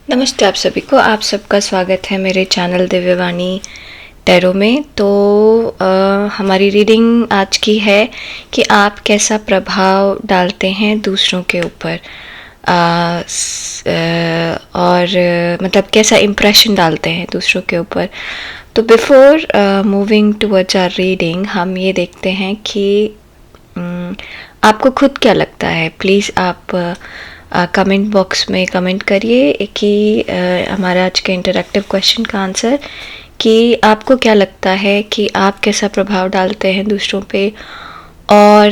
नमस्ते आप सभी को। आप सबका स्वागत है मेरे चैनल दिव्यवाणी टैरो में। तो हमारी रीडिंग आज की है कि आप कैसा प्रभाव डालते हैं दूसरों के ऊपर और मतलब कैसा इम्प्रेशन डालते हैं दूसरों के ऊपर। तो before moving towards our reading हम ये देखते हैं कि आपको खुद क्या लगता है। प्लीज़ आप कमेंट बॉक्स में कमेंट करिए कि हमारा आज के इंटरैक्टिव क्वेश्चन का आंसर कि आपको क्या लगता है कि आप कैसा प्रभाव डालते हैं दूसरों पे और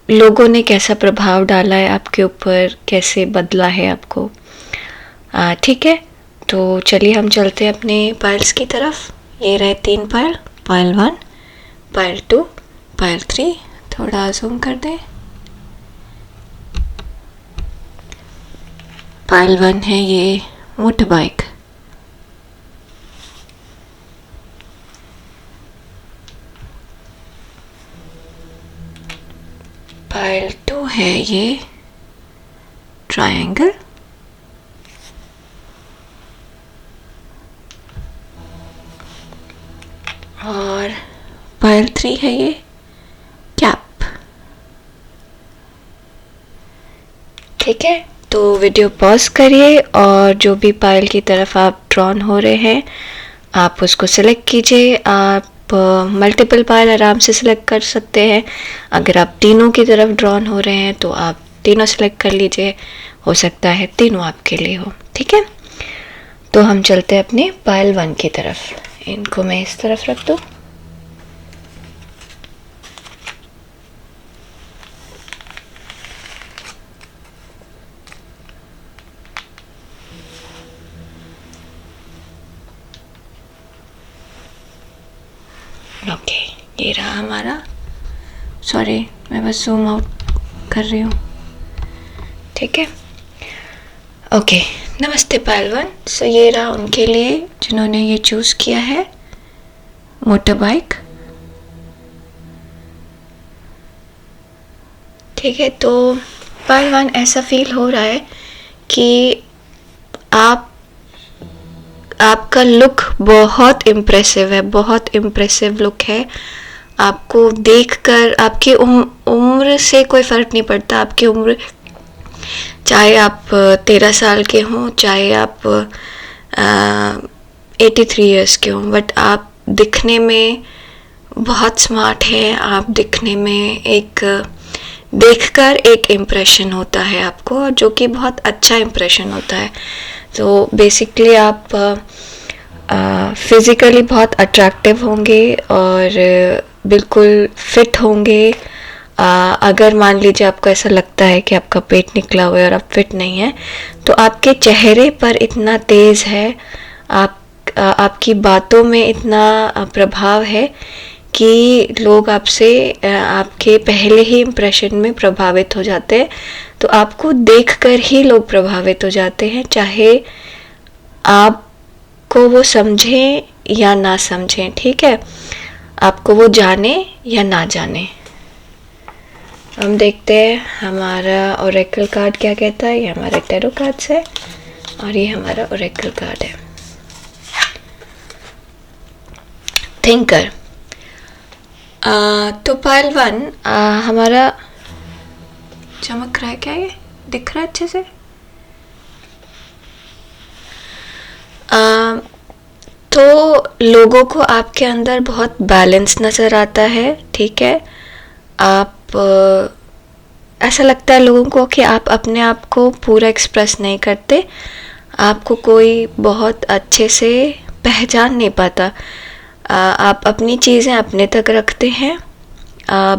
लोगों ने कैसा प्रभाव डाला है आपके ऊपर, कैसे बदला है आपको। ठीक है, तो चलिए हम चलते हैं अपने पाइल्स की तरफ। ये रहे 3 पाइल, पाइल 1, पाइल 2, पाइल 3। थोड़ा जूम कर दें। पाइल 1 है ये मोटर बाइक, पाइल 2 है ये ट्रायंगल, और पाइल 3 है ये कैप। ठीक है, तो वीडियो पॉज करिए और जो भी पाइल की तरफ आप ड्रॉन हो रहे हैं आप उसको सिलेक्ट कीजिए। आप मल्टीपल पाइल आराम से सिलेक्ट कर सकते हैं। अगर आप तीनों की तरफ ड्रॉन हो रहे हैं तो आप तीनों सिलेक्ट कर लीजिए, हो सकता है तीनों आपके लिए हो। ठीक है, तो हम चलते हैं अपने पाइल 1 की तरफ। इनको मैं इस तरफ रख दूँ। ओके, ये रहा हमारा। सॉरी, मैं बस जूम आउट कर रही हूँ। ठीक है, ओके। नमस्ते पाइल 1। सो ये रहा उनके लिए जिन्होंने ये चूज़ किया है मोटर बाइक। ठीक है, तो पाइल 1 ऐसा फील हो रहा है कि आपका लुक बहुत इम्प्रेसिव है, बहुत इम्प्रेसिव लुक है। आपको देखकर आपकी उम्र से कोई फ़र्क नहीं पड़ता। आपकी उम्र चाहे आप 13 साल के हों, चाहे आप 83 ईयर्स के हों, बट आप दिखने में बहुत स्मार्ट हैं। आप दिखने में देखकर एक इम्प्रेशन होता है आपको, जो कि बहुत अच्छा इम्प्रेशन होता है। तो बेसिकली आप फिज़िकली बहुत अट्रैक्टिव होंगे और बिल्कुल फिट होंगे। अगर मान लीजिए आपको ऐसा लगता है कि आपका पेट निकला हुआ है और आप फिट नहीं है, तो आपके चेहरे पर इतना तेज़ है, आपकी बातों में इतना प्रभाव है कि लोग आपसे आपके पहले ही इम्प्रेशन में प्रभावित हो जाते हैं। तो आपको देखकर ही लोग प्रभावित हो जाते हैं, चाहे आपको वो समझें या ना समझें। ठीक है, आपको वो जाने या ना जाने। हम देखते हैं हमारा ओरेकल कार्ड क्या कहता है। ये हमारे टैरो कार्ड्स है और ये हमारा ओरेकल कार्ड है थिंकर। तो पाइल 1 हमारा चमक रहा है क्या? ये दिख रहा है अच्छे से? तो लोगों को आपके अंदर बहुत बैलेंस नज़र आता है। ठीक है, आप ऐसा लगता है लोगों को कि आप अपने आप को पूरा एक्सप्रेस नहीं करते। आपको कोई बहुत अच्छे से पहचान नहीं पाता। आप अपनी चीज़ें अपने तक रखते हैं,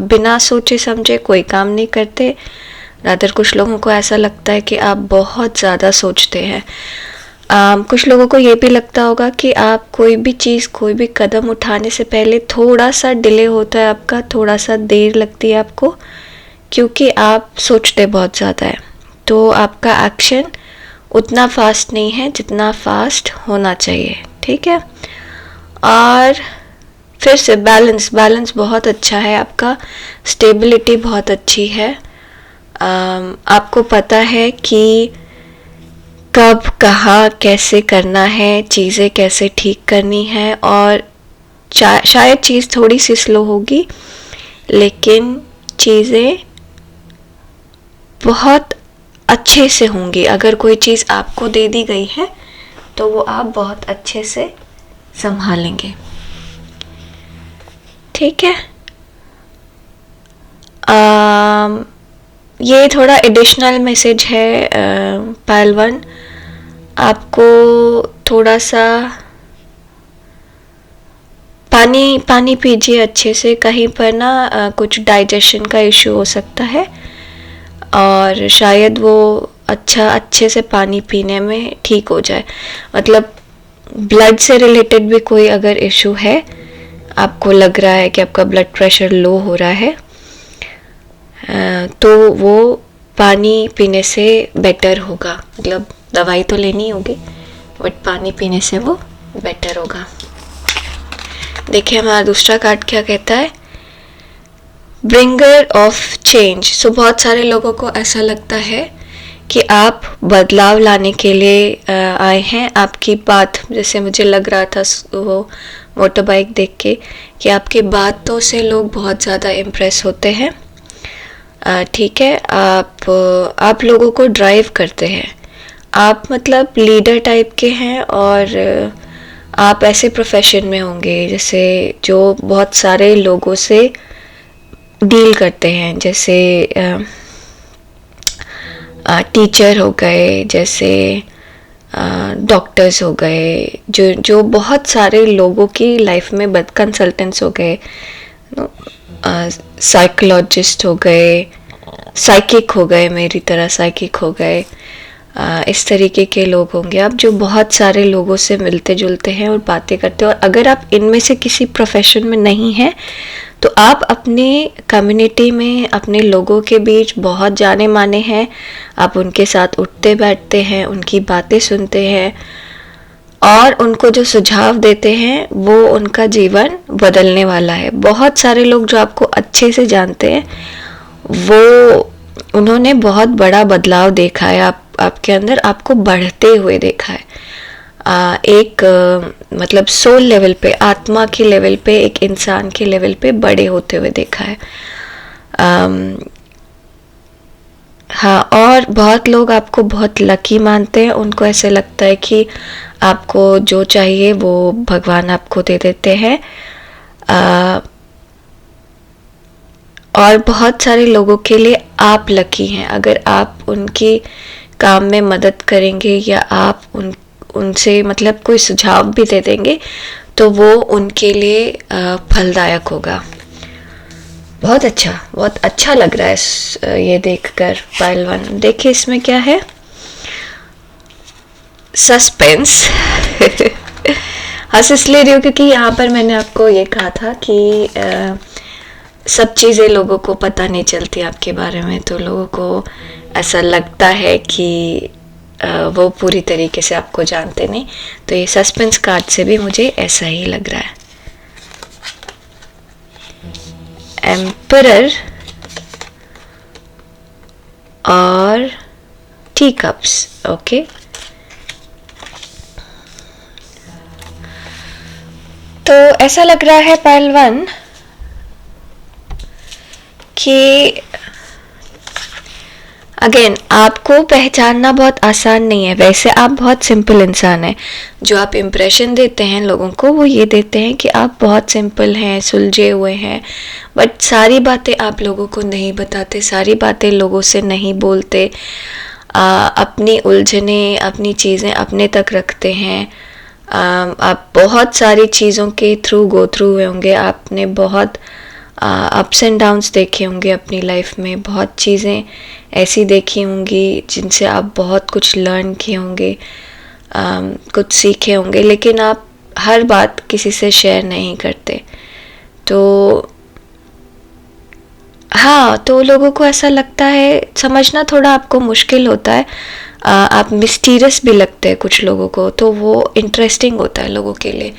बिना सोचे समझे कोई काम नहीं करते। रादर कुछ लोगों को ऐसा लगता है कि आप बहुत ज़्यादा सोचते हैं। कुछ लोगों को ये भी लगता होगा कि आप कोई भी चीज़, कोई भी कदम उठाने से पहले थोड़ा सा डिले होता है आपका, थोड़ा सा देर लगती है आपको, क्योंकि आप सोचते बहुत ज़्यादा है। तो आपका एक्शन उतना फास्ट नहीं है जितना फास्ट होना चाहिए। ठीक है, और फिर से बैलेंस बहुत अच्छा है आपका, स्टेबिलिटी बहुत अच्छी है। आपको पता है कि कब कहाँ कैसे करना है, चीज़ें कैसे ठीक करनी है, और शायद चीज़ थोड़ी सी स्लो होगी लेकिन चीज़ें बहुत अच्छे से होंगी। अगर कोई चीज़ आपको दे दी गई है तो वो आप बहुत अच्छे से संभालेंगे, ठीक है। ये थोड़ा एडिशनल मैसेज है पायल 1, आपको थोड़ा सा पानी पीजिए अच्छे से। कहीं पर ना कुछ डाइजेशन का इशू हो सकता है और शायद वो अच्छे से पानी पीने में ठीक हो जाए। मतलब ब्लड से रिलेटेड भी कोई अगर इशू है, आपको लग रहा है कि आपका ब्लड प्रेशर लो हो रहा है, तो वो पानी पीने से बेटर होगा। मतलब दवाई तो लेनी होगी बट पानी पीने से वो बेटर होगा। देखिए हमारा दूसरा कार्ड क्या कहता है, ब्रिंगर ऑफ चेंज। सो बहुत सारे लोगों को ऐसा लगता है कि आप बदलाव लाने के लिए आए हैं। आपकी बात, जैसे मुझे लग रहा था वो मोटर बाइक देख के, कि आपकी बातों से लोग बहुत ज़्यादा इम्प्रेस होते हैं, ठीक है। आप लोगों को ड्राइव करते हैं, आप मतलब लीडर टाइप के हैं, और आप ऐसे प्रोफेशन में होंगे जैसे जो बहुत सारे लोगों से डील करते हैं, जैसे टीचर हो गए, जैसे डॉक्टर्स हो गए, जो बहुत सारे लोगों की लाइफ में कंसल्टेंट्स हो गए, साइकोलॉजिस्ट हो गए, साइकिक हो गए, मेरी तरह साइकिक हो गए, इस तरीके के लोग होंगे आप जो बहुत सारे लोगों से मिलते जुलते हैं और बातें करते हैं। और अगर आप इनमें से किसी प्रोफेशन में नहीं हैं तो आप अपने कम्युनिटी में, अपने लोगों के बीच बहुत जाने माने हैं। आप उनके साथ उठते बैठते हैं, उनकी बातें सुनते हैं और उनको जो सुझाव देते हैं वो उनका जीवन बदलने वाला है। बहुत सारे लोग जो आपको अच्छे से जानते हैं वो उन्होंने बहुत बड़ा बदलाव देखा है आपके अंदर, आपको बढ़ते हुए देखा है। मतलब सोल लेवल पे, आत्मा के लेवल पे, एक इंसान के लेवल पे बड़े होते हुए देखा है। हाँ, और बहुत लोग आपको बहुत लकी मानते हैं। उनको ऐसे लगता है कि आपको जो चाहिए वो भगवान आपको दे देते हैं। और बहुत सारे लोगों के लिए आप लकी हैं। अगर आप उनकी काम में मदद करेंगे या आप उनसे मतलब कोई सुझाव भी दे देंगे तो वो उनके लिए फलदायक होगा। बहुत अच्छा लग रहा है ये देखकर पायल 1। देखिए इसमें क्या है, सस्पेंस। हंस इसलिए रही हूँ क्योंकि यहाँ पर मैंने आपको ये कहा था कि सब चीज़ें लोगों को पता नहीं चलती आपके बारे में, तो लोगों को ऐसा लगता है कि वो पूरी तरीके से आपको जानते नहीं। तो ये सस्पेंस कार्ड से भी मुझे ऐसा ही लग रहा है। एम्परर और टी कप्स, ओके। तो ऐसा लग रहा है पायल 1 कि अगेन आपको पहचानना बहुत आसान नहीं है। वैसे आप बहुत सिंपल इंसान हैं। जो आप इम्प्रेशन देते हैं लोगों को वो ये देते हैं कि आप बहुत सिंपल हैं, सुलझे हुए हैं, बट सारी बातें आप लोगों को नहीं बताते, सारी बातें लोगों से नहीं बोलते, अपनी उलझने, अपनी चीज़ें अपने तक रखते हैं। आप बहुत सारी चीज़ों के गो थ्रू हुए होंगे, आपने बहुत अप्स एंड डाउन्स देखे होंगे अपनी लाइफ में, बहुत चीज़ें ऐसी देखी होंगी जिनसे आप बहुत कुछ लर्न किए होंगे, कुछ सीखे होंगे, लेकिन आप हर बात किसी से शेयर नहीं करते। तो हाँ, तो लोगों को ऐसा लगता है, समझना थोड़ा आपको मुश्किल होता है। आप मिस्टीरियस भी लगते हैं कुछ लोगों को, तो वो इंटरेस्टिंग होता है लोगों के लिए।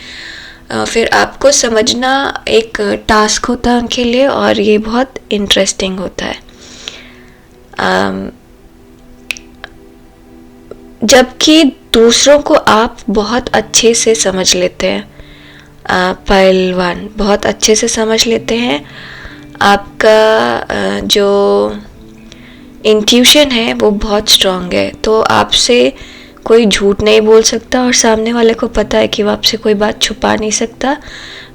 फिर आपको समझना एक टास्क होता है उनके लिए और ये बहुत इंटरेस्टिंग होता है। जबकि दूसरों को आप बहुत अच्छे से समझ लेते हैं। पहलवान बहुत अच्छे से समझ लेते हैं। आपका जो इंट्यूशन है वो बहुत स्ट्रांग है, तो आपसे कोई झूठ नहीं बोल सकता और सामने वाले को पता है कि वो आपसे कोई बात छुपा नहीं सकता,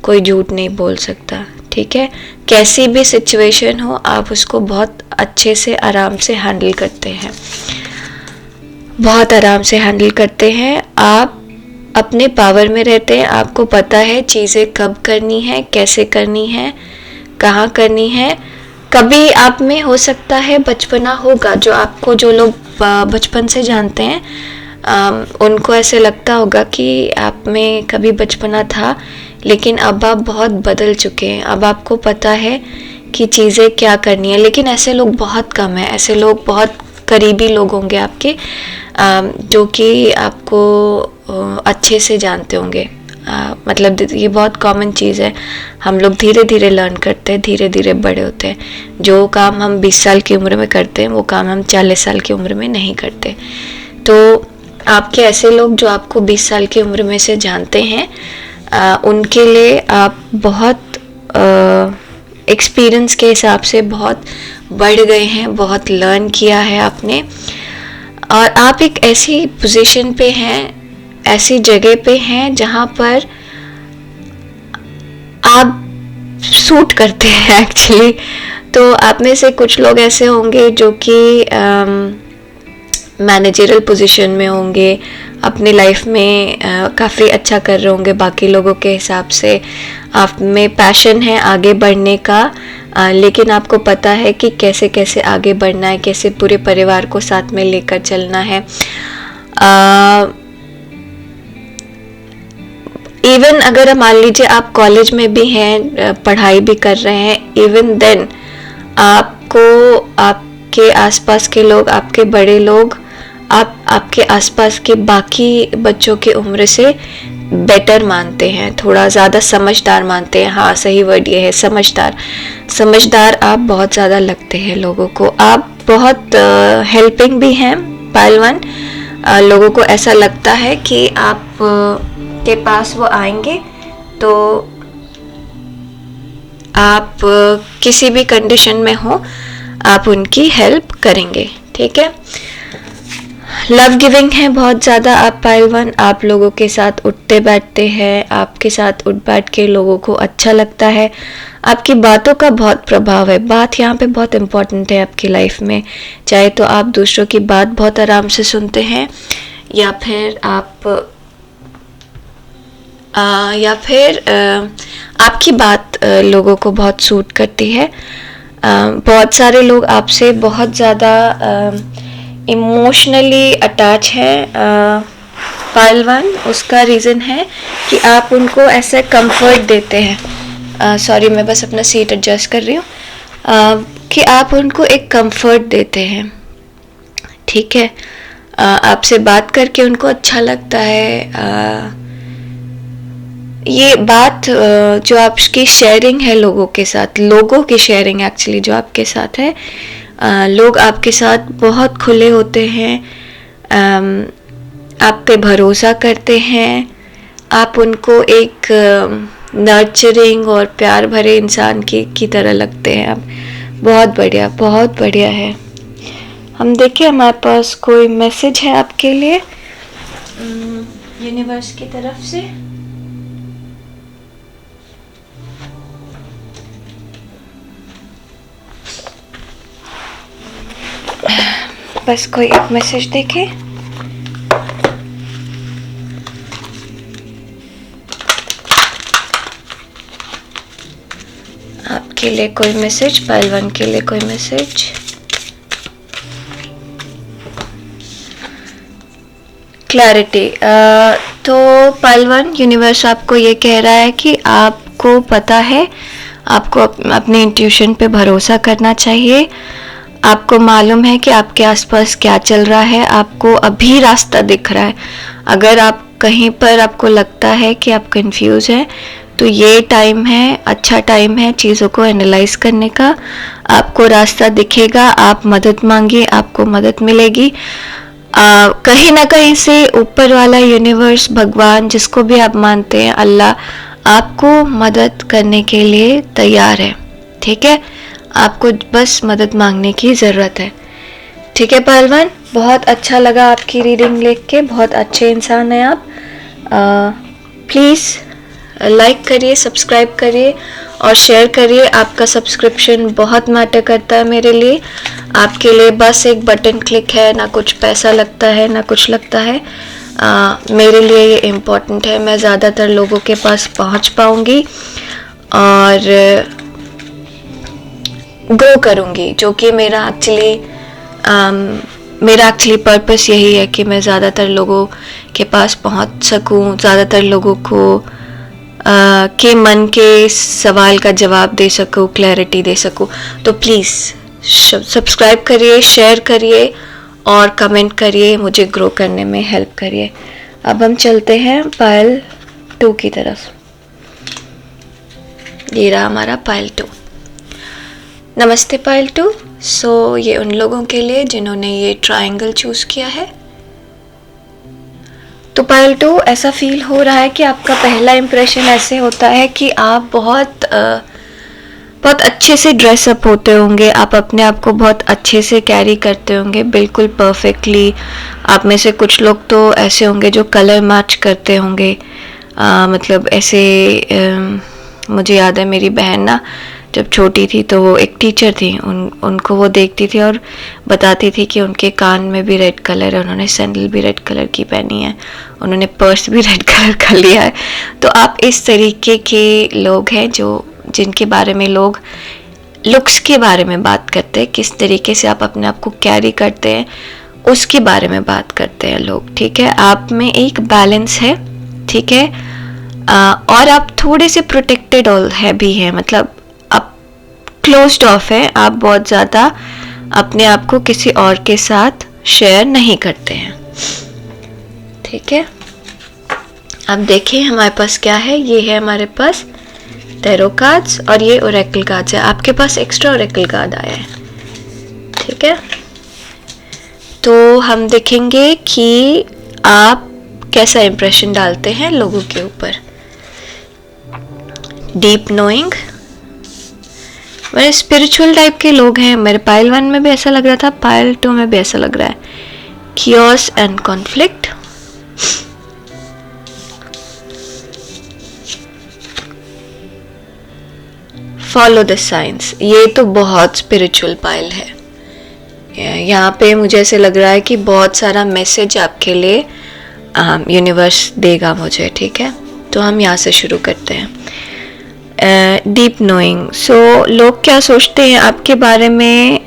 कोई झूठ नहीं बोल सकता। ठीक है, कैसी भी सिचुएशन हो आप उसको बहुत अच्छे से आराम से हैंडल करते हैं, बहुत आराम से हैंडल करते हैं। आप अपने पावर में रहते हैं, आपको पता है चीज़ें कब करनी है, कैसे करनी है, कहाँ करनी है। कभी आप में हो सकता है बचपना होगा, जो आपको जो लोग बचपन से जानते हैं उनको ऐसे लगता होगा कि आप में कभी बचपना था, लेकिन अब आप बहुत बदल चुके हैं। अब आपको पता है कि चीज़ें क्या करनी है, लेकिन ऐसे लोग बहुत कम हैं। ऐसे लोग बहुत करीबी लोग होंगे आपके, जो कि आपको अच्छे से जानते होंगे। मतलब ये बहुत कॉमन चीज़ है, हम लोग धीरे धीरे लर्न करते हैं, धीरे धीरे बड़े होते हैं। जो काम हम 20 साल की उम्र में करते हैं वो काम हम 40 साल की उम्र में नहीं करते। तो आपके ऐसे लोग जो आपको 20 साल की उम्र में से जानते हैं, उनके लिए आप बहुत एक्सपीरियंस के हिसाब से बहुत बढ़ गए हैं, बहुत लर्न किया है आपने, और आप एक ऐसी पोजीशन पे हैं, ऐसी जगह पे हैं जहाँ पर आप सूट करते हैं एक्चुअली। तो आप में से कुछ लोग ऐसे होंगे जो कि मैनेजरल पोजीशन में होंगे, अपनी लाइफ में काफ़ी अच्छा कर रहे होंगे बाकी लोगों के हिसाब से। आप में पैशन है आगे बढ़ने का, लेकिन आपको पता है कि कैसे कैसे आगे बढ़ना है, कैसे पूरे परिवार को साथ में लेकर चलना है। इवन अगर मान लीजिए आप कॉलेज में भी हैं, पढ़ाई भी कर रहे हैं, इवन देन आपको आपके आसपास के लोग, आपके बड़े लोग, आपके आसपास के बाकी बच्चों की उम्र से बेटर मानते हैं, थोड़ा ज़्यादा समझदार मानते हैं। हाँ, सही वर्ड ये है, समझदार। समझदार आप बहुत ज़्यादा लगते हैं लोगों को। आप बहुत हेल्पिंग भी हैं पहलवान। लोगों को ऐसा लगता है कि आप के पास वो आएंगे तो आप किसी भी कंडीशन में हो आप उनकी हेल्प करेंगे। ठीक है, लव गिविंग है बहुत ज़्यादा आप पहलवान। आप लोगों के साथ उठते बैठते हैं, आपके साथ उठ बैठ के लोगों को अच्छा लगता है। आपकी बातों का बहुत प्रभाव है। बात यहाँ पे बहुत इम्पोर्टेंट है आपकी लाइफ में। चाहे तो आप दूसरों की बात बहुत आराम से सुनते हैं, या फिर आपकी बात लोगों को बहुत सूट करती है। बहुत सारे लोग आपसे बहुत ज़्यादा इमोशनली अटैच है पहलवान। उसका रीज़न है कि आप उनको ऐसे कंफर्ट देते हैं। सॉरी, मैं बस अपना सीट एडजस्ट कर रही हूँ। कि आप उनको एक कंफर्ट देते हैं। ठीक है, आपसे बात करके उनको अच्छा लगता है। ये बात जो आपकी शेयरिंग है लोगों के साथ, लोगों की शेयरिंग एक्चुअली जो आपके साथ है, लोग आपके साथ बहुत खुले होते हैं, आप पे भरोसा करते हैं, आप उनको एक नर्चरिंग और प्यार भरे इंसान की तरह लगते हैं आप। बहुत बढ़िया, बहुत बढ़िया है। हम देखें हमारे पास कोई मैसेज है आपके लिए यूनिवर्स की तरफ से। बस कोई एक मैसेज देखें। आपके लिए कोई मैसेज, पहलवान के लिए कोई मैसेज। क्लैरिटी। तो पहलवान, यूनिवर्स आपको ये कह रहा है कि आपको पता है, आपको अपने इंट्यूशन पे भरोसा करना चाहिए। आपको मालूम है कि आपके आसपास क्या चल रहा है, आपको अभी रास्ता दिख रहा है। अगर आप कहीं पर आपको लगता है कि आप कंफ्यूज हैं, तो ये टाइम है, अच्छा टाइम है चीज़ों को एनालाइज करने का। आपको रास्ता दिखेगा, आप मदद मांगिए, आपको मदद मिलेगी। कहीं ना कहीं से ऊपर वाला यूनिवर्स, भगवान, जिसको भी आप मानते हैं, अल्लाह, आपको मदद करने के लिए तैयार है। ठीक है, आपको बस मदद मांगने की ज़रूरत है। ठीक है पहलवान, बहुत अच्छा लगा आपकी रीडिंग लिख के, बहुत अच्छे इंसान हैं आप। प्लीज़ लाइक करिए, सब्सक्राइब करिए और शेयर करिए। आपका सब्सक्रिप्शन बहुत मैटर करता है मेरे लिए। आपके लिए बस एक बटन क्लिक है, ना कुछ पैसा लगता है ना कुछ लगता है। मेरे लिए ये इम्पोर्टेंट है, मैं ज़्यादातर लोगों के पास पहुंच पाऊंगी और ग्रो करूंगी, जो कि मेरा एक्चुअली पर्पस यही है कि मैं ज़्यादातर लोगों के पास पहुंच सकूं, ज़्यादातर लोगों को के मन के सवाल का जवाब दे सकूं, क्लैरिटी दे सकूं। तो प्लीज़ सब्सक्राइब करिए, शेयर करिए और कमेंट करिए, मुझे ग्रो करने में हेल्प करिए। अब हम चलते हैं पायल 2 की तरफ। ये रहा हमारा पायल 2। नमस्ते पायल 2। सो ये उन लोगों के लिए जिन्होंने ये ट्रायंगल चूज़ किया है। तो पायल 2, ऐसा फील हो रहा है कि आपका पहला इम्प्रेशन ऐसे होता है कि आप बहुत अच्छे से ड्रेसअप होते होंगे, आप अपने आप को बहुत अच्छे से कैरी करते होंगे, बिल्कुल परफेक्टली। आप में से कुछ लोग तो ऐसे होंगे जो कलर मैच करते होंगे। मतलब ऐसे मुझे याद है, मेरी बहन ना जब छोटी थी तो वो एक टीचर थी, उनको वो देखती थी और बताती थी कि उनके कान में भी रेड कलर है, उन्होंने सैंडल भी रेड कलर की पहनी है, उन्होंने पर्स भी रेड कलर का लिया है। तो आप इस तरीके के लोग हैं जिनके बारे में लोग लुक्स के बारे में बात करते हैं, किस तरीके से आप अपने आप को कैरी करते हैं उसके बारे में बात करते हैं लोग। ठीक है, आप में एक बैलेंस है। ठीक है, और आप थोड़े से प्रोटेक्टेड भी हैं, मतलब आप क्लोज्ड ऑफ है, आप बहुत ज़्यादा अपने आप को किसी और के साथ शेयर नहीं करते हैं। ठीक है, अब देखिए हमारे पास क्या है। ये है हमारे पास टैरो कार्ड्स और ये ओरेकल कार्ड्स है। आपके पास एक्स्ट्रा ओरेकल कार्ड आया है। ठीक है, तो हम देखेंगे कि आप कैसा इंप्रेशन डालते हैं लोगों के ऊपर। डीप नोइंग, मेरे स्पिरिचुअल टाइप के लोग हैं। मेरे पायल 1 में भी ऐसा लग रहा था, पायल 2 में भी ऐसा लग रहा है। Chaos and conflict, follow the science, ये तो बहुत स्पिरिचुअल पायल है। यहाँ पे मुझे ऐसे लग रहा है कि बहुत सारा मैसेज आपके लिए यूनिवर्स देगा मुझे। ठीक है, तो हम यहाँ से शुरू करते हैं। डीप नोइंग, सो लोग क्या सोचते हैं आपके बारे में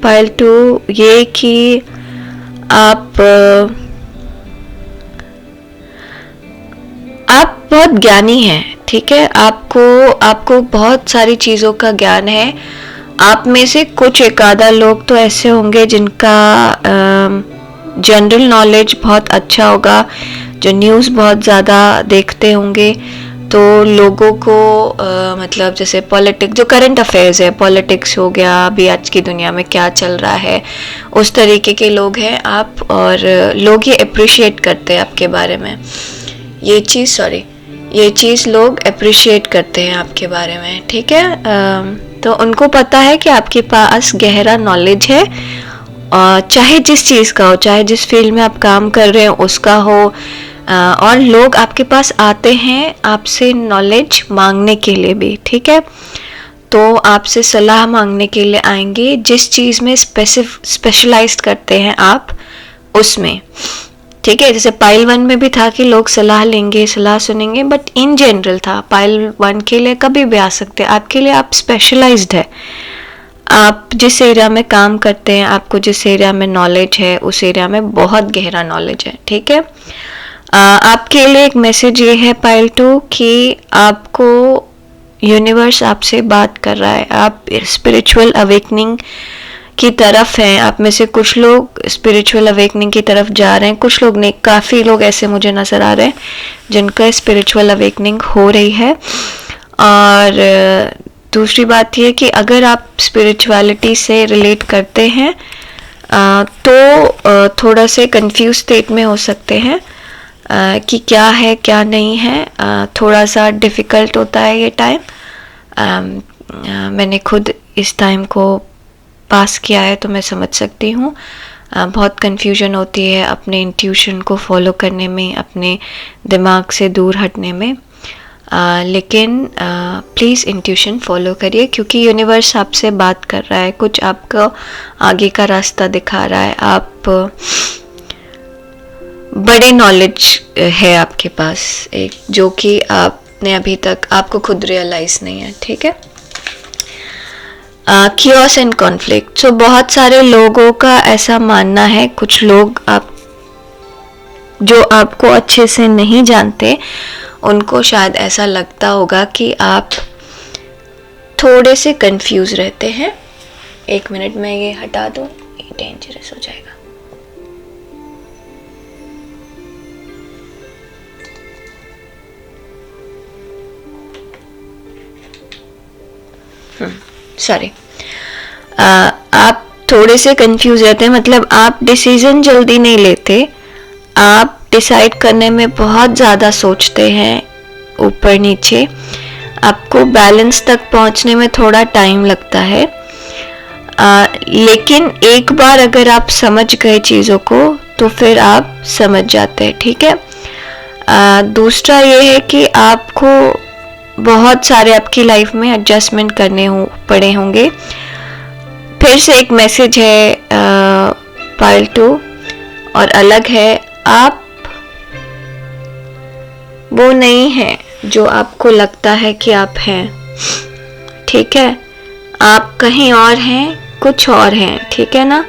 पायल 2, ये कि आप बहुत ज्ञानी हैं। ठीक है, आपको बहुत सारी चीज़ों का ज्ञान है। आप में से कुछ एक आधा लोग तो ऐसे होंगे जिनका जनरल नॉलेज बहुत अच्छा होगा, जो न्यूज़ बहुत ज़्यादा देखते होंगे। तो लोगों को मतलब जैसे पॉलिटिक्स, जो करंट अफेयर्स है, पॉलिटिक्स हो गया, अभी आज की दुनिया में क्या चल रहा है, उस तरीके के लोग हैं आप। और लोग ये अप्रिशिएट करते हैं आपके बारे में। ये चीज़ लोग अप्रिशिएट करते हैं आपके बारे में। ठीक है, तो उनको पता है कि आपके पास गहरा नॉलेज है, चाहे जिस चीज़ का हो, चाहे जिस फील्ड में आप काम कर रहे हो उसका हो। और लोग आपके पास आते हैं आपसे नॉलेज मांगने के लिए भी। ठीक है, तो आपसे सलाह मांगने के लिए आएंगे, जिस चीज़ में स्पेशलाइज्ड करते हैं आप उसमें। ठीक है, जैसे पायल 1 में भी था कि लोग सलाह लेंगे, सलाह सुनेंगे, बट इन जनरल था। पायल 1 के लिए कभी भी आ सकते हैं, आपके लिए आप स्पेशलाइज्ड है। आप जिस एरिया में काम करते हैं, आपको जिस एरिया में नॉलेज है, उस एरिया में बहुत गहरा नॉलेज है। ठीक है, आपके लिए एक मैसेज ये है पायल 2 कि आपको यूनिवर्स आपसे बात कर रहा है। आप स्पिरिचुअल अवेकनिंग की तरफ हैं। आप में से कुछ लोग स्पिरिचुअल अवेकनिंग की तरफ जा रहे हैं, कुछ लोग नहीं, काफ़ी लोग ऐसे मुझे नज़र आ रहे हैं जिनका स्पिरिचुअल अवेकनिंग हो रही है। और दूसरी बात यह कि अगर आप स्पिरिचुअलिटी से रिलेट करते हैं तो थोड़ा से कंफ्यूज स्टेट में हो सकते हैं कि क्या है क्या नहीं है। थोड़ा सा डिफ़िकल्ट होता है ये टाइम। मैंने खुद इस टाइम को पास किया है तो मैं समझ सकती हूँ। बहुत कन्फ्यूजन होती है अपने इंट्यूशन को फॉलो करने में, अपने दिमाग से दूर हटने में। लेकिन प्लीज़ इंट्यूशन फॉलो करिए, क्योंकि यूनिवर्स आपसे बात कर रहा है, कुछ आपको आगे का रास्ता दिखा रहा है। आप बड़े नॉलेज है आपके पास एक, जो कि आपने अभी तक आपको खुद रियलाइज़ नहीं है। ठीक है। Chaos and conflict. सो बहुत सारे लोगों का ऐसा मानना है, कुछ लोग आप जो आपको अच्छे से नहीं जानते, उनको शायद ऐसा लगता होगा कि आप थोड़े से कंफ्यूज रहते हैं। एक मिनट में ये हटा दो, ये डेंजरस हो जाएगा। सॉरी। आप थोड़े से कंफ्यूज रहते हैं, मतलब आप डिसीजन जल्दी नहीं लेते, आप डिसाइड करने में बहुत ज़्यादा सोचते हैं ऊपर नीचे, आपको बैलेंस तक पहुंचने में थोड़ा टाइम लगता है। लेकिन एक बार अगर आप समझ गए चीज़ों को तो फिर आप समझ जाते हैं। ठीक है। दूसरा ये है कि आपको बहुत सारे आपकी लाइफ में एडजस्टमेंट करने पड़े होंगे। फिर से एक मैसेज है पाइल 2 और अलग है, आप वो नहीं है जो आपको लगता है कि आप हैं। ठीक है। आप कहीं और हैं, कुछ और हैं। ठीक है ना।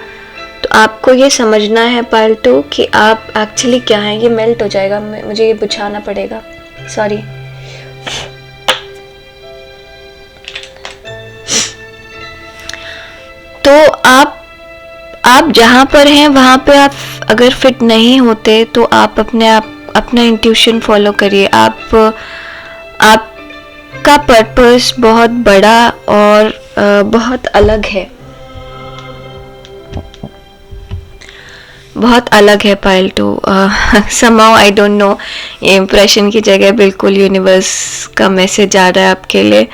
तो आपको ये समझना है पाइल 2 कि आप एक्चुअली क्या हैं। ये मेल्ट हो जाएगा, मुझे ये बुझाना पड़ेगा, सॉरी। तो आप जहाँ पर हैं वहाँ पे आप अगर फिट नहीं होते तो आप अपना इंट्यूशन फॉलो करिए। आपका पर्पस बहुत बड़ा और बहुत अलग है, बहुत अलग है pile 2। somehow I don't know, ये इम्प्रेशन की जगह बिल्कुल यूनिवर्स का मैसेज आ रहा है आपके लिए,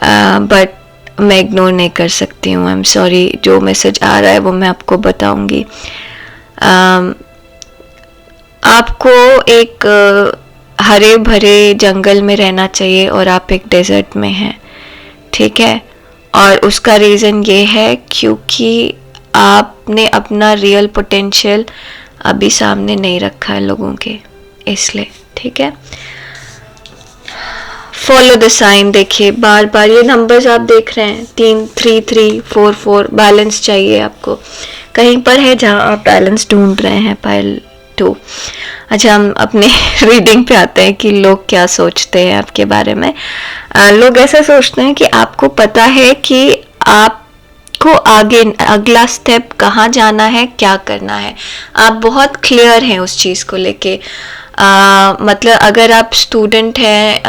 बट मैं इग्नोर नहीं कर सकती हूँ। आई एम सॉरी, जो मैसेज आ रहा है वो मैं आपको बताऊंगी। आपको एक हरे भरे जंगल में रहना चाहिए और आप एक डेजर्ट में हैं। ठीक है। और उसका रीज़न ये है क्योंकि आपने अपना रियल पोटेंशियल अभी सामने नहीं रखा है लोगों के, इसलिए। ठीक है। Follow the sign. देखिए बार बार ये नंबर्स आप देख रहे हैं, 3 3 3 4 4। बैलेंस चाहिए आपको, कहीं पर है जहाँ आप बैलेंस ढूंढ रहे हैं पाइल 2। अच्छा, हम अपने रीडिंग पे आते हैं कि लोग क्या सोचते हैं आपके बारे में। लोग ऐसा सोचते हैं कि आपको पता है कि आपको आगे अगला स्टेप कहाँ जाना है, क्या करना है। आप बहुत क्लियर हैं उस चीज़ को लेके। मतलब अगर आप स्टूडेंट हैं,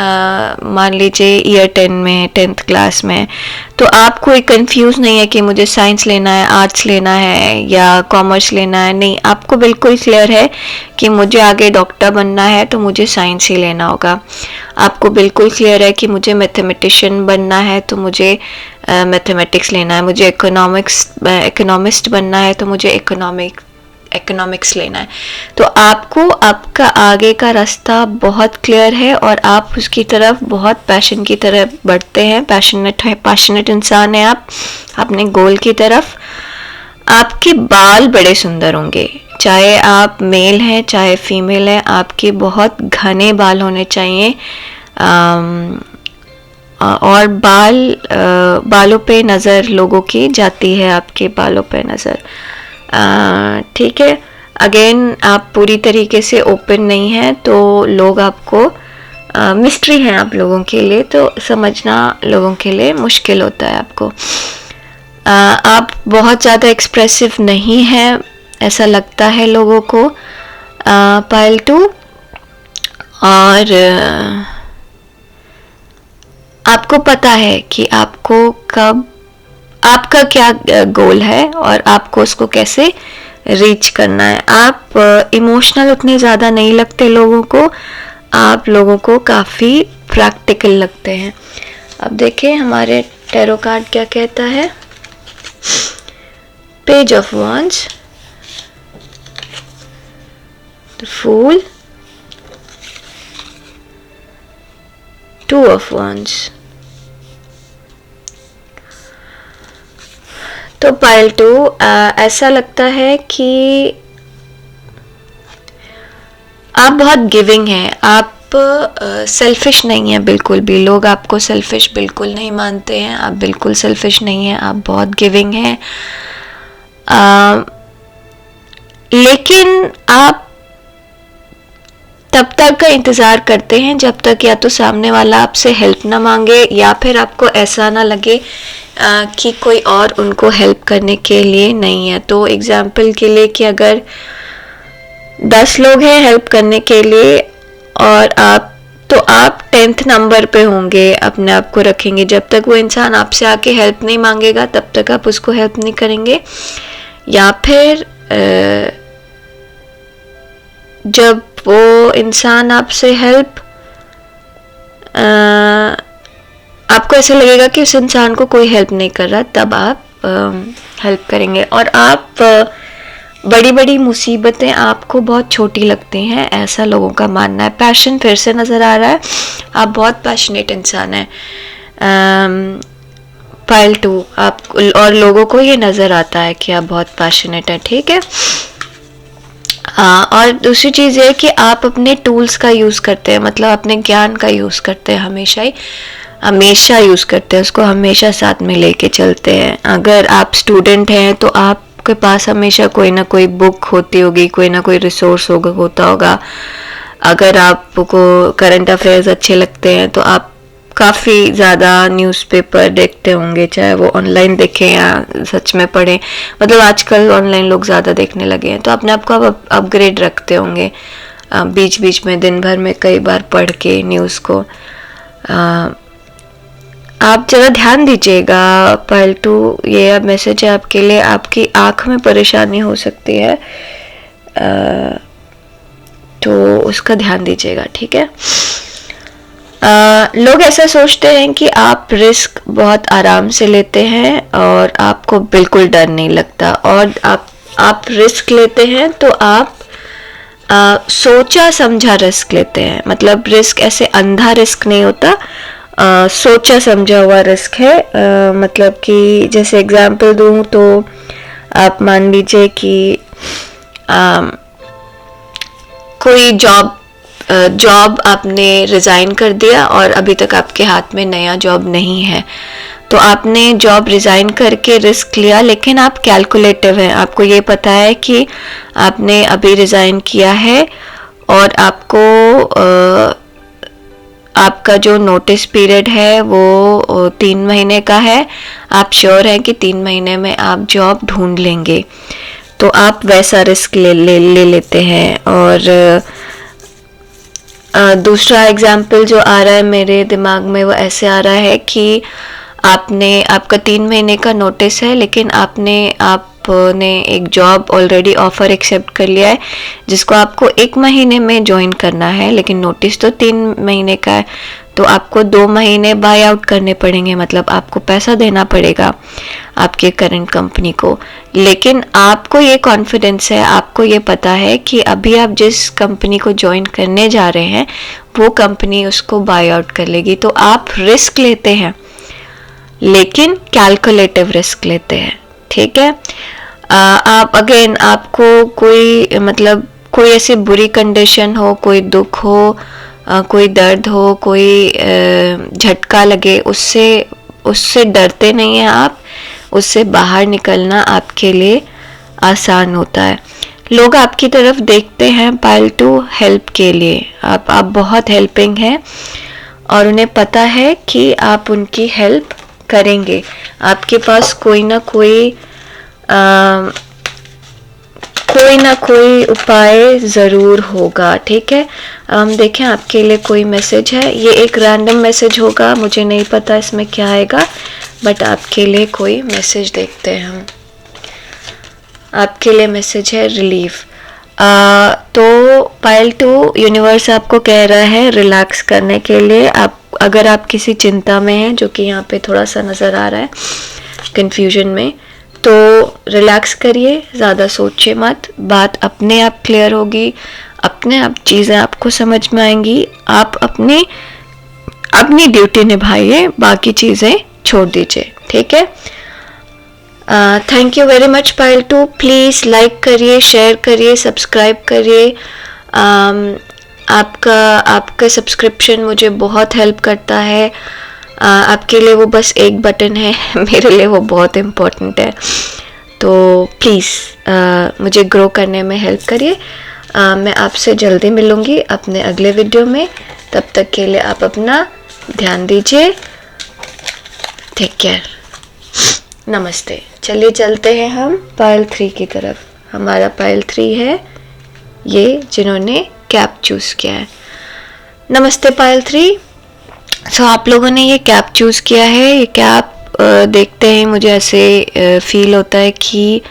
मान लीजिए ईयर 10 में, 10th क्लास में, तो आप कोई कंफ्यूज नहीं है कि मुझे साइंस लेना है, आर्ट्स लेना है या कॉमर्स लेना है। नहीं, आपको बिल्कुल क्लियर है कि मुझे आगे डॉक्टर बनना है तो मुझे साइंस ही लेना होगा। आपको बिल्कुल क्लियर है कि मुझे मैथमेटिशियन बनना है तो मुझे मैथमेटिक्स लेना है। मुझे इकोनॉमिस्ट बनना है तो मुझे इकोनॉमिक्स लेना है। तो आपको आपका आगे का रास्ता बहुत क्लियर है और आप उसकी तरफ बहुत पैशन की तरफ बढ़ते हैं। पैशनेट इंसान है आप अपने गोल की तरफ। आपके बाल बड़े सुंदर होंगे, चाहे आप मेल हैं चाहे फीमेल हैं, आपके बहुत घने बाल होने चाहिए। और बालों पे नज़र लोगों की जाती है, आपके बालों पे नज़र। ठीक है। अगेन आप पूरी तरीके से ओपन नहीं हैं तो लोग आपको मिस्ट्री हैं आप लोगों के लिए, तो समझना लोगों के लिए मुश्किल होता है आपको। आप बहुत ज़्यादा एक्सप्रेसिव नहीं हैं ऐसा लगता है लोगों को पाइल 2। और आपको पता है कि आपको कब आपका क्या गोल है और आपको उसको कैसे रीच करना है। आप इमोशनल उतने ज़्यादा नहीं लगते लोगों को, आप लोगों को काफ़ी प्रैक्टिकल लगते हैं। अब देखें हमारे टैरो कार्ड क्या कहता है। Page of wands, the fool, two of wands. तो पाइल 2, ऐसा लगता है कि आप बहुत गिविंग हैं, आप सेल्फिश नहीं है बिल्कुल भी। लोग आपको सेल्फिश बिल्कुल नहीं मानते हैं, आप बिल्कुल सेल्फिश नहीं हैं, आप बहुत गिविंग हैं। लेकिन आप तब तक का इंतज़ार करते हैं जब तक या तो सामने वाला आपसे हेल्प ना मांगे या फिर आपको ऐसा ना लगे कि कोई और उनको हेल्प करने के लिए नहीं है। तो एग्जाम्पल के लिए कि अगर 10 लोग हैं हेल्प करने के लिए और आप 10th नंबर पे होंगे, अपने आप को रखेंगे। जब तक वो इंसान आपसे आके हेल्प नहीं मांगेगा तब तक आप उसको हेल्प नहीं करेंगे। या फिर जब वो इंसान आपसे हेल्प, आपको ऐसा लगेगा कि उस इंसान को कोई हेल्प नहीं कर रहा, तब आप हेल्प करेंगे। और आप बड़ी बड़ी मुसीबतें आपको बहुत छोटी लगती हैं, ऐसा लोगों का मानना है। पैशन फिर से नज़र आ रहा है, आप बहुत पैशनेट इंसान हैं पाइल 2। आप और लोगों को ये नज़र आता है कि आप बहुत पैशनेट हैं, ठीक है। और दूसरी चीज़ ये कि आप अपने टूल्स का यूज़ करते हैं, मतलब अपने ज्ञान का यूज़ करते हैं, हमेशा यूज़ करते हैं, उसको हमेशा साथ में लेके चलते हैं। अगर आप स्टूडेंट हैं तो आपके पास हमेशा कोई ना कोई बुक होती होगी, कोई ना कोई रिसोर्स होता होगा। अगर आपको करंट अफेयर्स अच्छे लगते हैं तो आप काफ़ी ज़्यादा न्यूज़पेपर देखते होंगे, चाहे वो ऑनलाइन देखें या सच में पढ़ें। मतलब आजकल ऑनलाइन लोग ज़्यादा देखने लगे हैं, तो अपने आप को आप अपग्रेड रखते होंगे बीच बीच में, दिन भर में कई बार पढ़ के न्यूज़ को। आप ज़रा ध्यान दीजिएगा पाइल 2, ये मैसेज है आपके लिए। आपकी आँख में परेशानी हो सकती है, तो उसका ध्यान दीजिएगा, ठीक है। लोग ऐसा सोचते हैं कि आप रिस्क बहुत आराम से लेते हैं और आपको बिल्कुल डर नहीं लगता। और आप रिस्क लेते हैं तो आप सोचा समझा रिस्क लेते हैं। मतलब रिस्क ऐसे अंधा रिस्क नहीं होता, सोचा समझा हुआ रिस्क है। मतलब कि जैसे एग्जांपल दूं तो आप मान लीजिए कि कोई जॉब आपने रिज़ाइन कर दिया और अभी तक आपके हाथ में नया जॉब नहीं है, तो आपने जॉब रिज़ाइन करके रिस्क लिया, लेकिन आप कैलकुलेटिव हैं। आपको ये पता है कि आपने अभी रिज़ाइन किया है और आपका जो नोटिस पीरियड है वो 3 महीने का है। आप श्योर हैं कि 3 महीने में आप जॉब ढूंढ लेंगे, तो आप वैसा रिस्क ले लेते हैं। और दूसरा एग्जाम्पल जो आ रहा है मेरे दिमाग में वो ऐसे आ रहा है कि आपका 3 महीने का नोटिस है, लेकिन आपने एक जॉब ऑलरेडी ऑफर एक्सेप्ट कर लिया है जिसको आपको 1 महीने में ज्वाइन करना है, लेकिन नोटिस तो 3 महीने का है। तो आपको 2 महीने बाय आउट करने पड़ेंगे, मतलब आपको पैसा देना पड़ेगा आपके करंट कंपनी को। लेकिन आपको ये कॉन्फिडेंस है, आपको ये पता है कि अभी आप जिस कंपनी को ज्वाइन करने जा रहे हैं वो कंपनी उसको बाय आउट कर लेगी। तो आप रिस्क लेते हैं, लेकिन कैलकुलेटिव रिस्क लेते हैं, ठीक है। आप अगेन आपको कोई ऐसी बुरी कंडीशन हो, कोई दुख हो, कोई दर्द हो, कोई झटका लगे, उससे डरते नहीं हैं आप। उससे बाहर निकलना आपके लिए आसान होता है। लोग आपकी तरफ देखते हैं पाइल 2 हेल्प के लिए। आप बहुत हेल्पिंग हैं और उन्हें पता है कि आप उनकी हेल्प करेंगे। आपके पास कोई ना कोई उपाय ज़रूर होगा, ठीक है। देखें आपके लिए कोई मैसेज है, ये एक रैंडम मैसेज होगा, मुझे नहीं पता इसमें क्या आएगा, बट आपके लिए कोई मैसेज देखते हैं हम। आपके लिए मैसेज है रिलीफ। तो पाइल 2, यूनिवर्स आपको कह रहा है रिलैक्स करने के लिए। आप अगर आप किसी चिंता में हैं, जो कि यहाँ पे थोड़ा सा नज़र आ रहा है कन्फ्यूजन में, तो रिलैक्स करिए, ज़्यादा सोचिए मत, बात अपने आप क्लियर होगी, अपने आप चीज़ें आपको समझ में आएंगी। आप अपनी ड्यूटी निभाइए, बाकी चीज़ें छोड़ दीजिए, ठीक है। Thank you very much pile 2। Please like करिए, शेयर करिए, सब्सक्राइब करिए। आपका सब्सक्रिप्शन मुझे बहुत हेल्प करता है। आपके लिए वो बस एक बटन है, मेरे लिए वो बहुत इम्पोर्टेंट है। तो प्लीज़ मुझे ग्रो करने में हेल्प करिए। मैं आपसे जल्दी मिलूँगी अपने अगले वीडियो में। तब तक के लिए आप अपना ध्यान दीजिए। टेक केयर, नमस्ते। चलिए चलते हैं हम पाइल 3 की तरफ। हमारा पाइल 3 है ये, जिन्होंने कैप चूज़ किया है। नमस्ते पाइल 3। सो आप लोगों ने ये कैप चूज़ किया है। ये कैप देखते ही मुझे ऐसे फील होता है कि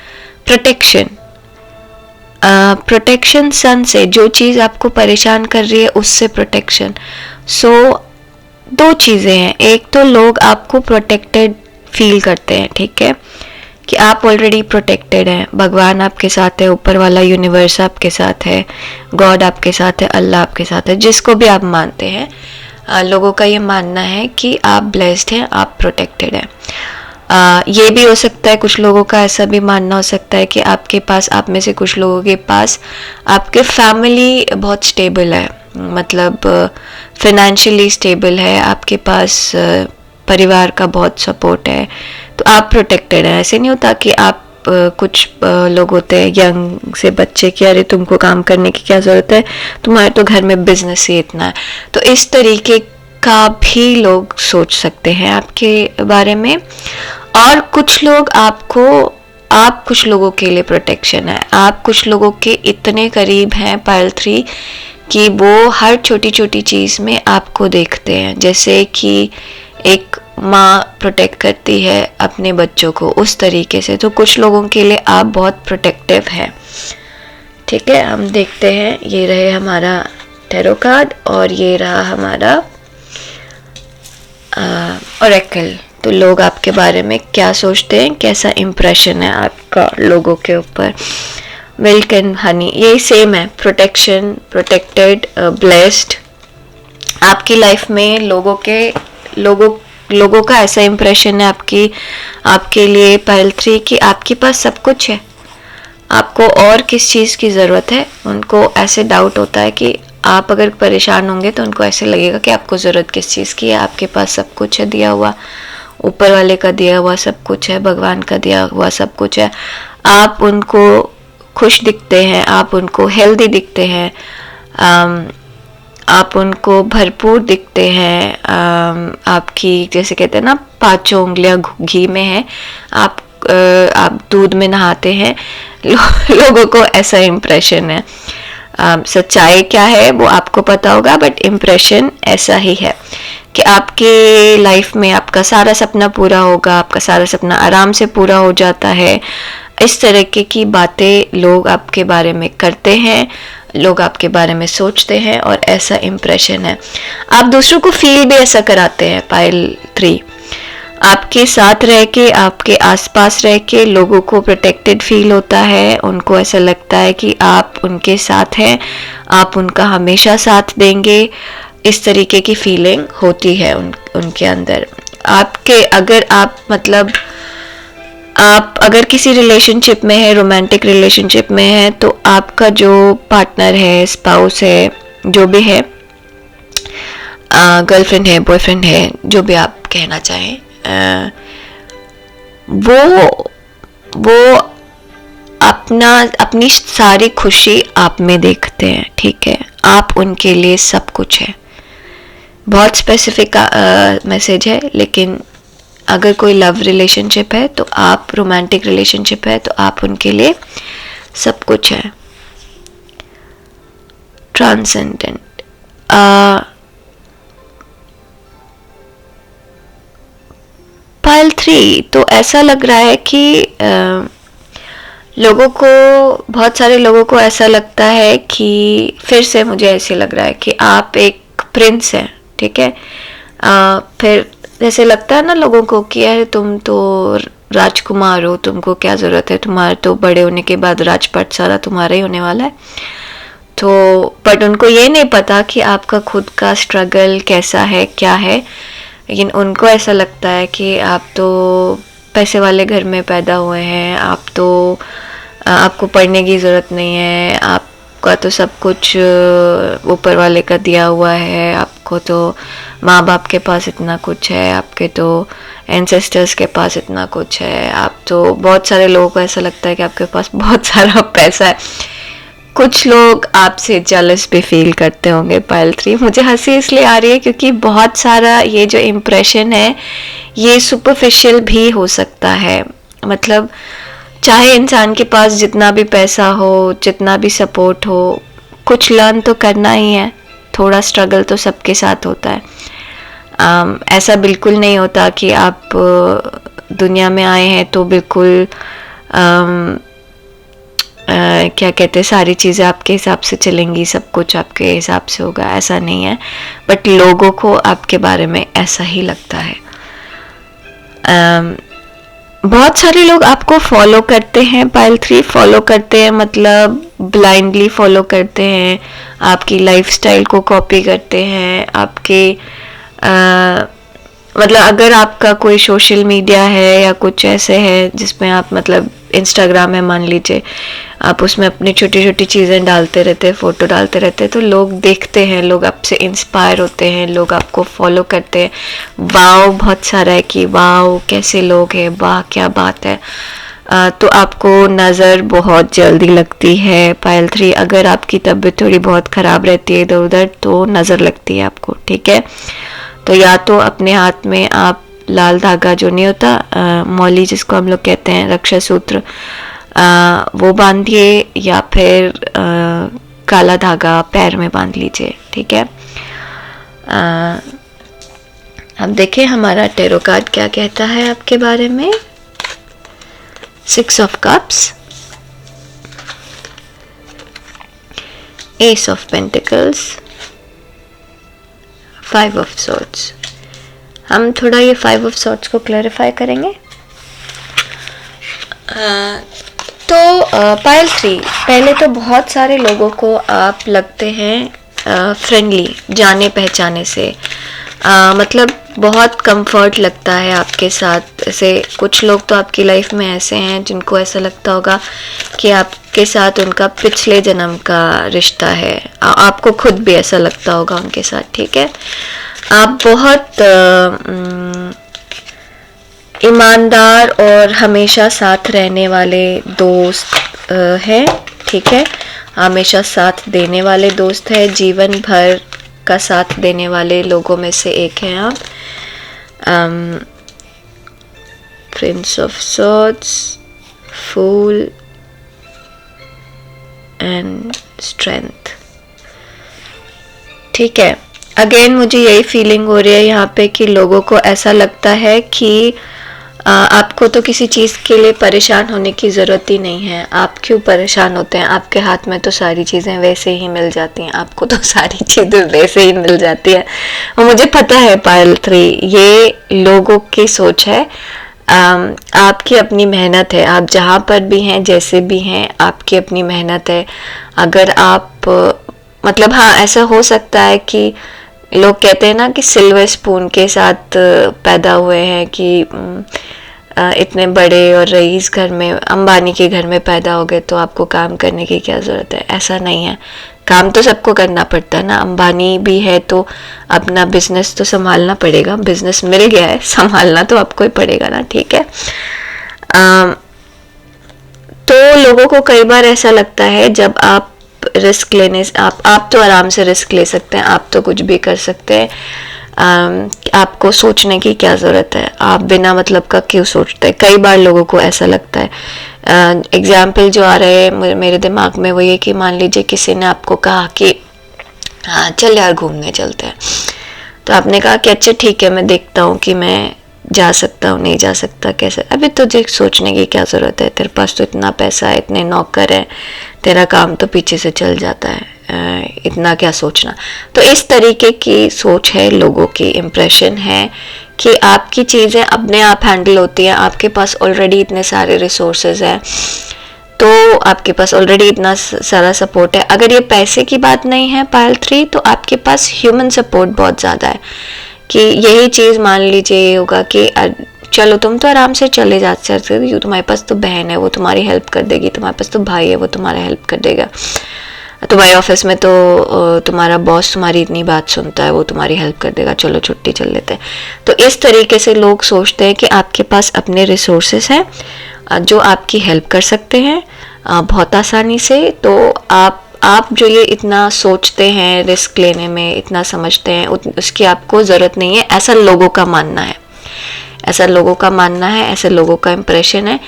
प्रोटेक्शन सन से, जो चीज़ आपको परेशान कर रही है उससे प्रोटेक्शन। सो दो चीज़ें हैं। एक तो लोग आपको प्रोटेक्टेड फील करते हैं, ठीक है, कि आप ऑलरेडी प्रोटेक्टेड हैं, भगवान आपके साथ है, ऊपर वाला यूनिवर्स आपके साथ है, गॉड आपके साथ है, अल्लाह आपके साथ है, जिसको भी आप मानते हैं। लोगों का ये मानना है कि आप ब्लेस्ड हैं, आप प्रोटेक्टेड हैं। ये भी हो सकता है, कुछ लोगों का ऐसा भी मानना हो सकता है कि आपके पास, आप में से कुछ लोगों के पास आपके फैमिली बहुत स्टेबल है, मतलब फिनेंशियली स्टेबल है, आपके पास परिवार का बहुत सपोर्ट है, तो आप प्रोटेक्टेड हैं। ऐसे नहीं होता कि आप कुछ लोग होते हैं यंग से बच्चे कि अरे तुमको काम करने की क्या ज़रूरत है, तुम्हारे तो घर में बिजनेस ही इतना है। तो इस तरीके का भी लोग सोच सकते हैं आपके बारे में। और कुछ लोग आप कुछ लोगों के लिए प्रोटेक्शन है। आप कुछ लोगों के इतने करीब हैं पाइल 3 कि वो हर छोटी छोटी चीज़ में आपको देखते हैं, जैसे कि एक माँ प्रोटेक्ट करती है अपने बच्चों को, उस तरीके से। तो कुछ लोगों के लिए आप बहुत प्रोटेक्टिव हैं, ठीक है। हम देखते हैं, ये रहे हमारा टैरो कार्ड और ये रहा हमारा ओरेकल। तो लोग आपके बारे में क्या सोचते हैं, कैसा इम्प्रेशन है आपका लोगों के ऊपर। मिल्क एंड हनी, ये सेम है, प्रोटेक्शन, प्रोटेक्टेड, ब्लेस्ड। आपकी लाइफ में लोगों का ऐसा इम्प्रेशन है आपके लिए पाइल 3 कि आपके पास सब कुछ है, आपको और किस चीज़ की ज़रूरत है। उनको ऐसे डाउट होता है कि आप अगर परेशान होंगे तो उनको ऐसे लगेगा कि आपको ज़रूरत किस चीज़ की है। आपके पास सब कुछ है, दिया हुआ, ऊपर वाले का दिया हुआ सब कुछ है, भगवान का दिया हुआ सब कुछ है। आप उनको खुश दिखते हैं, आप उनको हेल्दी दिखते हैं, आप उनको भरपूर दिखते हैं। आपकी, जैसे कहते हैं ना, 5 उंगलियां घी में है, आप दूध में नहाते हैं। लोगों को ऐसा इम्प्रेशन है। सच्चाई क्या है वो आपको पता होगा, बट इम्प्रेशन ऐसा ही है कि आपके लाइफ में आपका सारा सपना पूरा होगा, आपका सारा सपना आराम से पूरा हो जाता है। इस तरह की बातें लोग आपके बारे में करते हैं, लोग आपके बारे में सोचते हैं, और ऐसा इम्प्रेशन है। आप दूसरों को फील भी ऐसा कराते हैं पाइल 3। आपके साथ रह के, आपके आसपास रह के लोगों को प्रोटेक्टेड फील होता है। उनको ऐसा लगता है कि आप उनके साथ हैं, आप उनका हमेशा साथ देंगे। इस तरीके की फीलिंग होती है उनके अंदर। आप अगर किसी रिलेशनशिप में है, रोमांटिक रिलेशनशिप में है, तो आपका जो पार्टनर है, स्पाउस है, जो भी है, गर्लफ्रेंड है, बॉयफ्रेंड है, जो भी आप कहना चाहें, वो अपनी सारी खुशी आप में देखते हैं, ठीक है। आप उनके लिए सब कुछ है। बहुत स्पेसिफिक मैसेज है, लेकिन अगर कोई लव रिलेशनशिप है तो आप, रोमांटिक रिलेशनशिप है तो आप उनके लिए सब कुछ है। ट्रांसेंडेंट, पाइल 3, तो ऐसा लग रहा है कि लोगों को, बहुत सारे लोगों को ऐसा लगता है कि, फिर से मुझे ऐसे लग रहा है कि आप एक प्रिंस हैं, ठीक है। फिर जैसे लगता है ना लोगों को कि यार तुम तो राजकुमार हो, तुमको क्या ज़रूरत है, तुम्हारे तो बड़े होने के बाद राजपाट सारा तुम्हारा ही होने वाला है। तो बट उनको ये नहीं पता कि आपका खुद का स्ट्रगल कैसा है, क्या है। लेकिन उनको ऐसा लगता है कि आप तो पैसे वाले घर में पैदा हुए हैं, आप तो आपको पढ़ने की ज़रूरत नहीं है, आपका तो सब कुछ ऊपर वाले का दिया हुआ है, आपको तो माँ बाप के पास इतना कुछ है, आपके तो एंसेस्टर्स के पास इतना कुछ है, आप तो, बहुत सारे लोगों को ऐसा लगता है कि आपके पास बहुत सारा पैसा है। कुछ लोग आपसे जेलस भी फील करते होंगे पायल 3। मुझे हंसी इसलिए आ रही है क्योंकि बहुत सारा ये जो इम्प्रेशन है ये सुपरफिशियल भी हो सकता है। मतलब चाहे इंसान के पास जितना भी पैसा हो, जितना भी सपोर्ट हो, कुछ लर्न तो करना ही है, थोड़ा स्ट्रगल तो सबके साथ होता है। ऐसा बिल्कुल नहीं होता कि आप दुनिया में आए हैं तो बिल्कुल क्या कहते हैं, सारी चीज़ें आपके हिसाब से चलेंगी, सब कुछ आपके हिसाब से होगा, ऐसा नहीं है। बट लोगों को आपके बारे में ऐसा ही लगता है। बहुत सारे लोग आपको फॉलो करते हैं पायल 3, फॉलो करते हैं मतलब ब्लाइंडली फॉलो करते हैं, आपकी लाइफस्टाइल को कॉपी करते हैं, आपके मतलब अगर आपका कोई सोशल मीडिया है या कुछ ऐसे है जिसमें आप, मतलब इंस्टाग्राम है मान लीजिए, आप उसमें अपनी छोटी छोटी चीज़ें डालते रहते हैं, फ़ोटो डालते रहते हैं, तो लोग देखते हैं, लोग आपसे इंस्पायर होते हैं, लोग आपको फॉलो करते हैं। वाव बहुत सारा है कि वाव कैसे लोग हैं, वाह क्या बात है। तो आपको नज़र बहुत जल्दी लगती है पायल 3। अगर आपकी तबीयत थोड़ी बहुत ख़राब रहती है इधर उधर तो नज़र लगती है आपको, ठीक है। तो या तो अपने हाथ में आप लाल धागा जो नहीं होता, मौली जिसको हम लोग कहते हैं, रक्षा सूत्र, वो बांधिए, या फिर काला धागा पैर में बांध लीजिए, ठीक है। अब देखें हमारा टैरो कार्ड क्या कहता है आपके बारे में। 6 of cups, S of pentacles, 5 of swords. हम थोड़ा ये 5 ऑफ सॉर्ड्स को क्लैरिफाई करेंगे। तो पायल 3, पहले तो बहुत सारे लोगों को आप लगते हैं फ्रेंडली, जाने पहचाने से, मतलब बहुत कंफर्ट लगता है आपके साथ। ऐसे कुछ लोग तो आपकी लाइफ में ऐसे हैं जिनको ऐसा लगता होगा कि आपके साथ उनका पिछले जन्म का रिश्ता है, आपको खुद भी ऐसा लगता होगा उनके साथ, ठीक है। आप बहुत ईमानदार और हमेशा साथ रहने वाले दोस्त हैं, ठीक है। हमेशा साथ देने वाले दोस्त हैं, जीवन भर का साथ देने वाले लोगों में से एक हैं आप। Prince of swords, fool and strength, ठीक है। अगेन मुझे यही फीलिंग हो रही है यहाँ पे कि लोगों को ऐसा लगता है कि आपको तो किसी चीज़ के लिए परेशान होने की ज़रूरत ही नहीं है, आप क्यों परेशान होते हैं, आपके हाथ में तो सारी चीज़ें वैसे ही मिल जाती हैं, आपको तो सारी चीज़ें वैसे ही मिल जाती हैं। और मुझे पता है पायल 3, ये लोगों की सोच है। आपकी अपनी मेहनत है, आप जहाँ पर भी हैं, जैसे भी हैं, आपकी अपनी मेहनत है। अगर आप मतलब हाँ, ऐसा हो सकता है कि लोग कहते हैं ना कि सिल्वर स्पून के साथ पैदा हुए हैं, कि इतने बड़े और रईस घर में, अंबानी के घर में पैदा हो गए तो आपको काम करने की क्या ज़रूरत है। ऐसा नहीं है, काम तो सबको करना पड़ता है ना। अंबानी भी है तो अपना बिजनेस तो संभालना पड़ेगा, बिजनेस मिल गया है, संभालना तो आपको ही पड़ेगा ना, ठीक है। तो लोगों को कई बार ऐसा लगता है जब आप रिस्क लेने, आप तो आराम से रिस्क ले सकते हैं, आप तो कुछ भी कर सकते हैं, आपको सोचने की क्या ज़रूरत है, आप बिना मतलब का क्यों सोचते हैं। कई बार लोगों को ऐसा लगता है। एग्जाम्पल जो आ रहे हैं मेरे दिमाग में वो ये कि मान लीजिए किसी ने आपको कहा कि हाँ चल यार घूमने चलते हैं, तो आपने कहा कि अच्छा ठीक है, मैं देखता हूँ कि मैं जा सकता हूँ, नहीं जा सकता, कैसे, अभी तुझे सोचने की क्या ज़रूरत है, तेरे पास तो इतना पैसा है, इतने नौकर हैं, तेरा काम तो पीछे से चल जाता है, इतना क्या सोचना। तो इस तरीके की सोच है लोगों की, इम्प्रेशन है कि आपकी चीज़ें अपने आप हैंडल होती हैं, आपके पास ऑलरेडी इतने सारे रिसोर्सेज हैं, तो आपके पास ऑलरेडी इतना सारा सपोर्ट है। अगर ये पैसे की बात नहीं है पायल 3, तो आपके पास ह्यूमन सपोर्ट बहुत ज़्यादा है। कि यही चीज़ मान लीजिए ये होगा कि चलो तुम तो आराम से चले जा सकते हो, तुम्हारे पास तो बहन है वो तुम्हारी हेल्प कर देगी, तुम्हारे पास तो भाई है वो तुम्हारा हेल्प कर देगा, तुम्हारे ऑफिस में तो तुम्हारा बॉस तुम्हारी इतनी बात सुनता है, वो तुम्हारी हेल्प कर देगा, चलो छुट्टी चल लेते हैं। तो इस तरीके से लोग सोचते हैं कि आपके पास अपने रिसोर्सेस हैं जो आपकी हेल्प कर सकते हैं बहुत आसानी से। तो आप जो ये इतना सोचते हैं, रिस्क लेने में इतना समझते हैं, उसकी आपको ज़रूरत नहीं है, ऐसा लोगों का मानना है, ऐसा लोगों का मानना है, ऐसे लोगों का इम्प्रेशन है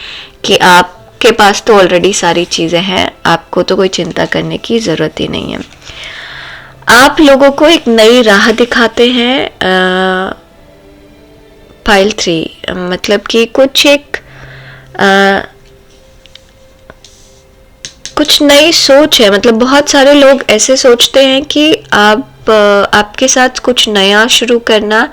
कि आपके पास तो ऑलरेडी सारी चीज़ें हैं, आपको तो कोई चिंता करने की ज़रूरत ही नहीं है। आप लोगों को एक नई राह दिखाते हैं पायल 3, मतलब कि कुछ नई सोच है। मतलब बहुत सारे लोग ऐसे सोचते हैं कि आपके साथ कुछ नया शुरू करना,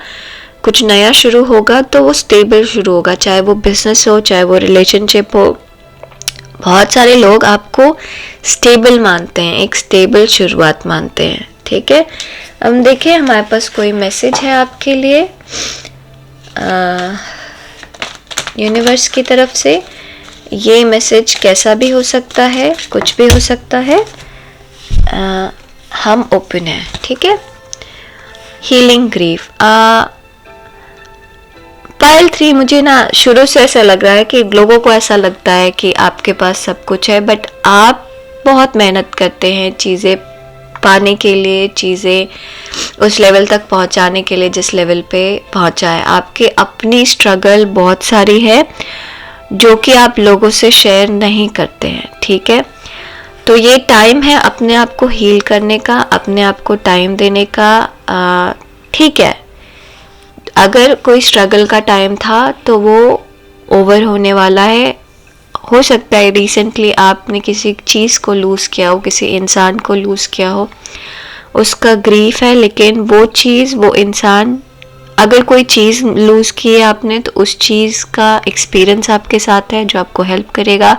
कुछ नया शुरू होगा तो वो स्टेबल शुरू होगा, चाहे वो बिजनेस हो, चाहे वो रिलेशनशिप हो। बहुत सारे लोग आपको स्टेबल मानते हैं, एक स्टेबल शुरुआत मानते हैं, ठीक है। अब देखिए हमारे पास कोई मैसेज है आपके लिए यूनिवर्स की तरफ से। ये मैसेज कैसा भी हो सकता है, कुछ भी हो सकता है, हम ओपन हैं, ठीक है। हीलिंग ग्रीफ पायल 3, मुझे ना शुरू से ऐसा लग रहा है कि लोगों को ऐसा लगता है कि आपके पास सब कुछ है, बट आप बहुत मेहनत करते हैं चीज़ें पाने के लिए, चीज़ें उस लेवल तक पहुंचाने के लिए जिस लेवल पे पहुंचा है। आपके अपनी स्ट्रगल बहुत सारी है जो कि आप लोगों से शेयर नहीं करते हैं, ठीक है। तो ये टाइम है अपने आप को हील करने का, अपने आप को टाइम देने का, ठीक है। अगर कोई स्ट्रगल का टाइम था तो वो ओवर होने वाला है। हो सकता है रिसेंटली आपने किसी चीज़ को लूज़ किया हो, किसी इंसान को लूज़ किया हो, उसका ग्रीफ है, लेकिन वो चीज़, वो इंसान, अगर कोई चीज़ लूज़ की है आपने तो उस चीज़ का एक्सपीरियंस आपके साथ है जो आपको हेल्प करेगा।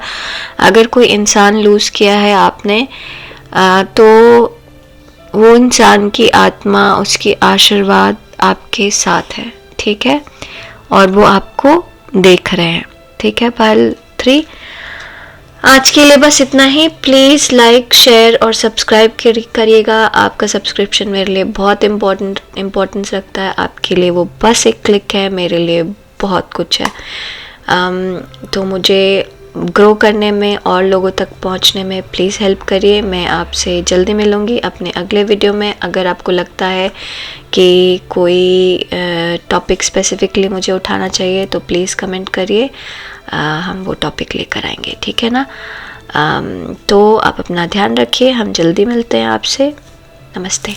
अगर कोई इंसान लूज़ किया है आपने तो वो इंसान की आत्मा, उसकी आशीर्वाद आपके साथ है, ठीक है, और वो आपको देख रहे हैं, ठीक है। पायल 3, आज के लिए बस इतना ही। प्लीज़ लाइक, शेयर और सब्सक्राइब करिएगा। आपका सब्सक्रिप्शन मेरे लिए बहुत इम्पोर्टेंस रखता है, आपके लिए वो बस एक क्लिक है, मेरे लिए बहुत कुछ है। तो मुझे ग्रो करने में और लोगों तक पहुंचने में प्लीज़ हेल्प करिए। मैं आपसे जल्दी मिलूँगी अपने अगले वीडियो में। अगर आपको लगता है कि कोई टॉपिक स्पेसिफिकली मुझे उठाना चाहिए तो प्लीज़ कमेंट करिए, हम वो टॉपिक लेकर आएंगे, ठीक है ना। तो आप अपना ध्यान रखिए, हम जल्दी मिलते हैं आपसे। नमस्ते।